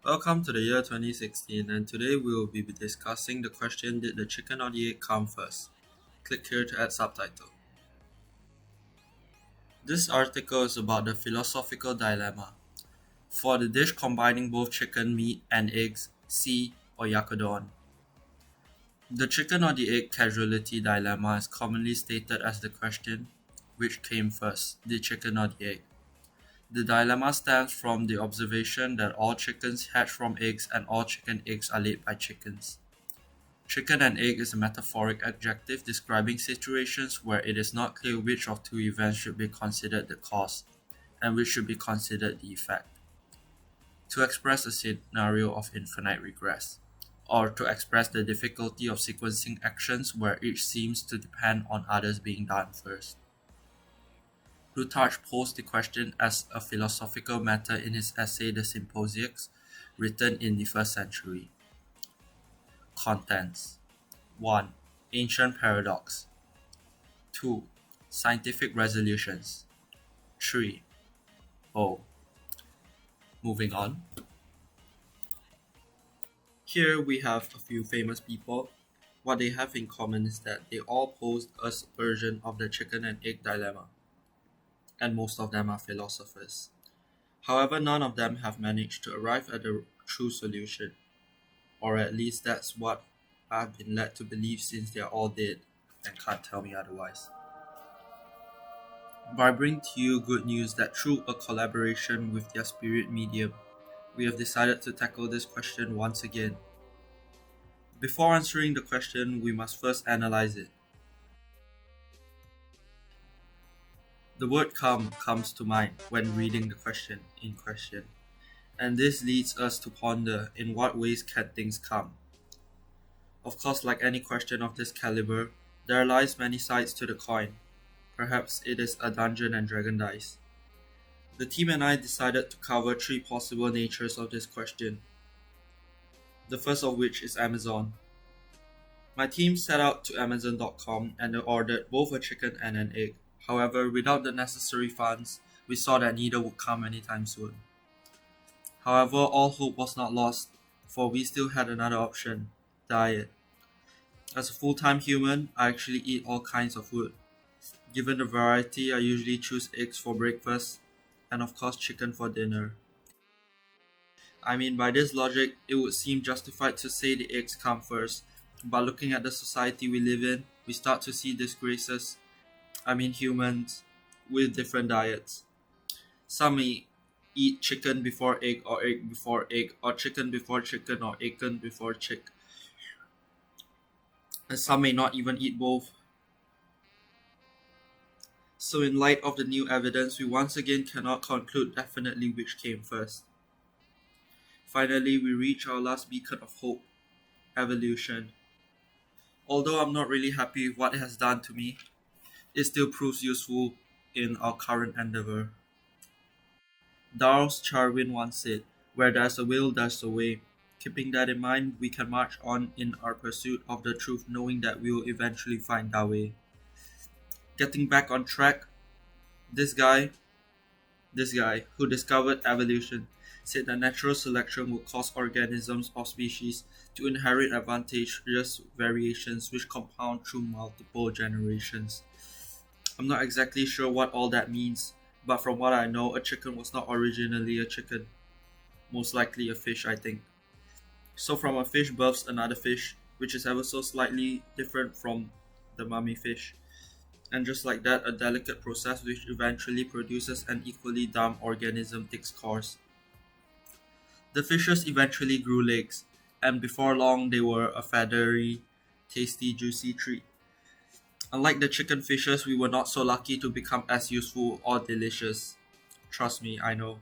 Welcome to the year 2016, and today we will be discussing the question: Did the chicken or the egg come first? Click here to add subtitle. This article is about the philosophical dilemma. For the dish combining both chicken, meat, and eggs, see Oyakodon. The chicken or the egg casualty dilemma is commonly stated as the question: which came first, the chicken or the egg? The dilemma stems from the observation that all chickens hatch from eggs and all chicken eggs are laid by chickens. Chicken and egg is a metaphoric adjective describing situations where it is not clear which of two events should be considered the cause and which should be considered the effect. To express a scenario of infinite regress, or to express the difficulty of sequencing actions where each seems to depend on others being done first. Plutarch posed the question as a philosophical matter in his essay De Symposiacs, written in the 1st century. Contents: 1. Ancient paradox. 2. Scientific resolutions. 3. Oh. Moving on. Here we have a few famous people. What they have in common is that they all posed a version of the chicken and egg dilemma, and most of them are philosophers. However, none of them have managed to arrive at a true solution, or at least that's what I've been led to believe since they're all dead and can't tell me otherwise. But I bring to you good news that through a collaboration with their spirit medium, we have decided to tackle this question once again. Before answering the question, we must first analyze it. The word come comes to mind when reading the question in question, and this leads us to ponder in what ways can things come. Of course, like any question of this caliber, there lies many sides to the coin. Perhaps it is a Dungeon and Dragon dice. The team and I decided to cover three possible natures of this question. The first of which is Amazon. My team set out to Amazon.com and ordered both a chicken and an egg. However, without the necessary funds, we saw that neither would come anytime soon. However, all hope was not lost, for we still had another option: diet. As a full-time human, I actually eat all kinds of food. Given the variety, I usually choose eggs for breakfast, and of course chicken for dinner. I mean, by this logic, it would seem justified to say the eggs come first, but looking at the society we live in, we start to see disgraces, humans, with different diets. Some may eat chicken before egg, or egg before egg, or chicken before chicken, or egg before chick. And some may not even eat both. So in light of the new evidence, we once again cannot conclude definitely which came first. Finally, we reach our last beacon of hope: evolution. Although I'm not really happy with what it has done to me, it still proves useful in our current endeavor. Charles Darwin once said, "Where there's a will, there's a way." Keeping that in mind, we can march on in our pursuit of the truth, knowing that we will eventually find our way. Getting back on track, this guy who discovered evolution, said that natural selection would cause organisms or species to inherit advantageous variations which compound through multiple generations. I'm not exactly sure what all that means, but from what I know, a chicken was not originally a chicken. Most likely a fish, I think. So from a fish births another fish, which is ever so slightly different from the mummy fish. And just like that, a delicate process which eventually produces an equally dumb organism takes course. The fishes eventually grew legs, and before long they were a feathery, tasty, juicy treat. Unlike the chicken fishes, we were not so lucky to become as useful or delicious. Trust me, I know.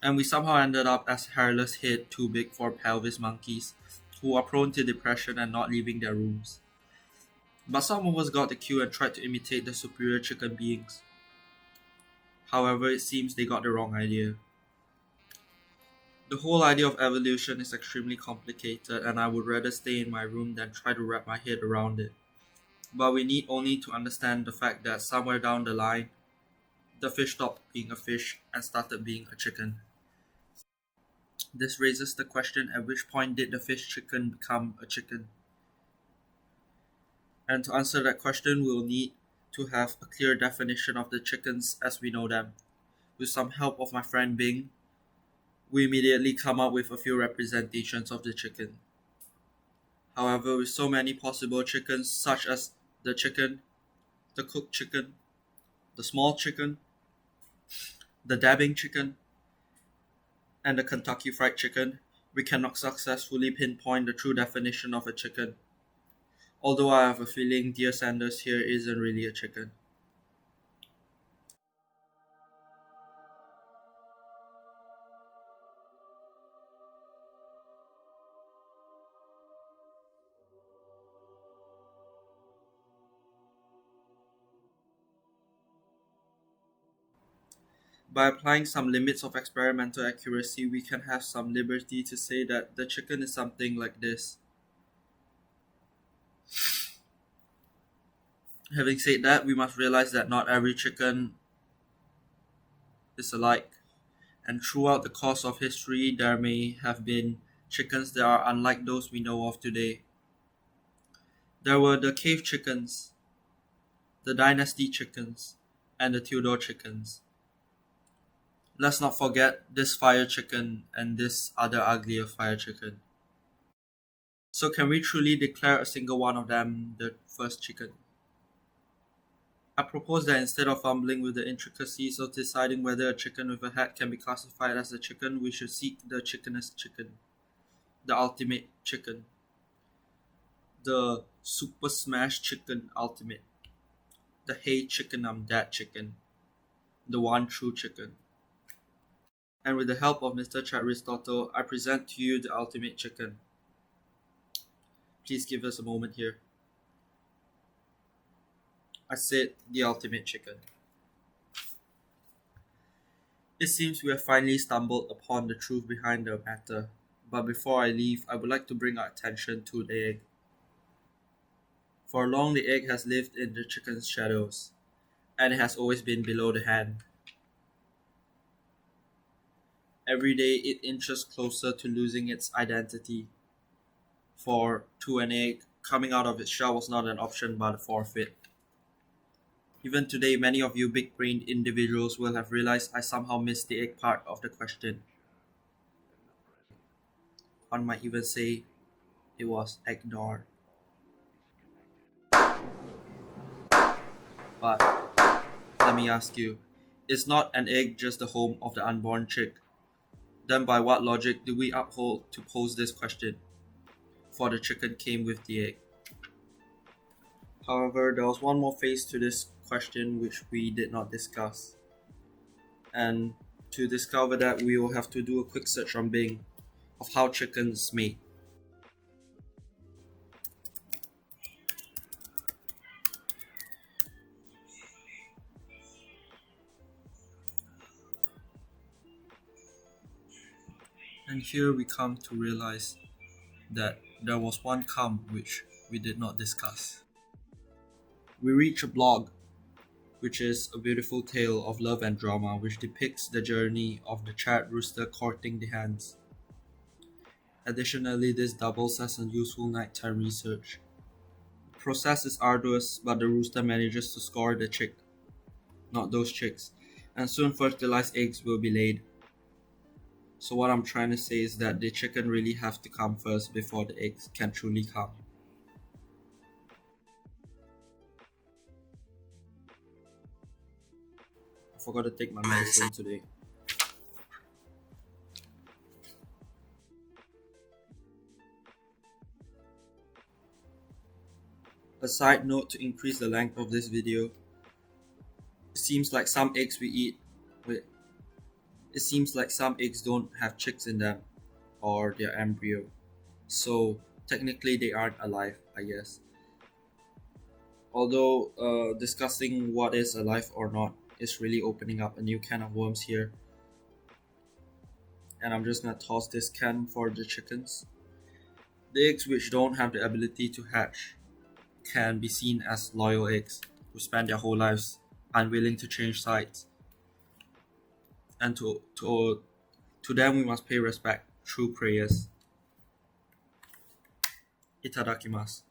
And we somehow ended up as hairless head too big for pelvis monkeys, who are prone to depression and not leaving their rooms. But some of us got the cue and tried to imitate the superior chicken beings. However, it seems they got the wrong idea. The whole idea of evolution is extremely complicated, and I would rather stay in my room than try to wrap my head around it. But we need only to understand the fact that somewhere down the line, the fish stopped being a fish and started being a chicken. This raises the question, at which point did the fish chicken become a chicken? And to answer that question, we'll need to have a clear definition of the chickens as we know them. With some help of my friend Bing, we immediately come up with a few representations of the chicken. However, with so many possible chickens, such as the chicken, the cooked chicken, the small chicken, the dabbing chicken, and the Kentucky Fried Chicken, we cannot successfully pinpoint the true definition of a chicken. Although I have a feeling Dear Sanders here isn't really a chicken. By applying some limits of experimental accuracy, we can have some liberty to say that the chicken is something like this. Having said that, we must realize that not every chicken is alike, and throughout the course of history, there may have been chickens that are unlike those we know of today. There were the cave chickens, the dynasty chickens, and the Tudor chickens. Let's not forget this fire chicken and this other uglier fire chicken. So can we truly declare a single one of them the first chicken? I propose that instead of fumbling with the intricacies of deciding whether a chicken with a head can be classified as a chicken, we should seek the chickenest chicken, the ultimate chicken, the super smash chicken ultimate, the hey chicken I'm that chicken, the one true chicken. And with the help of Mr. Chad Aristotle, I present to you the ultimate chicken. Please give us a moment here. I said the ultimate chicken. It seems we have finally stumbled upon the truth behind the matter, but before I leave, I would like to bring our attention to the egg. For long, the egg has lived in the chicken's shadows, and it has always been below the hen. Every day, it inches closer to losing its identity, for to an egg, coming out of its shell was not an option but a forfeit. Even today, many of you big-brained individuals will have realized I somehow missed the egg part of the question. One might even say it was ignored. But let me ask you, is not an egg just the home of the unborn chick? Then by what logic do we uphold to pose this question? For the chicken came with the egg. However, there was one more phase to this question which we did not discuss. And to discover that, we will have to do a quick search on Bing of how chickens mate. And here we come to realize that there was one come which we did not discuss. We reach a blog, which is a beautiful tale of love and drama which depicts the journey of the chat rooster courting the hens. Additionally, this doubles as a useful nighttime research. The process is arduous, but the rooster manages to score the chick, not those chicks, and soon fertilized eggs will be laid. So what I'm trying to say is that the chicken really have to come first before the eggs can truly come. I forgot to take my medicine today. A side note to increase the length of this video. It seems like some eggs don't have chicks in them, or their embryo. So technically they aren't alive, I guess. Although discussing what is alive or not is really opening up a new can of worms here. And I'm just gonna toss this can for the chickens. The eggs which don't have the ability to hatch can be seen as loyal eggs who spend their whole lives unwilling to change sides. And to them we must pay respect. through prayers. Itadakimasu.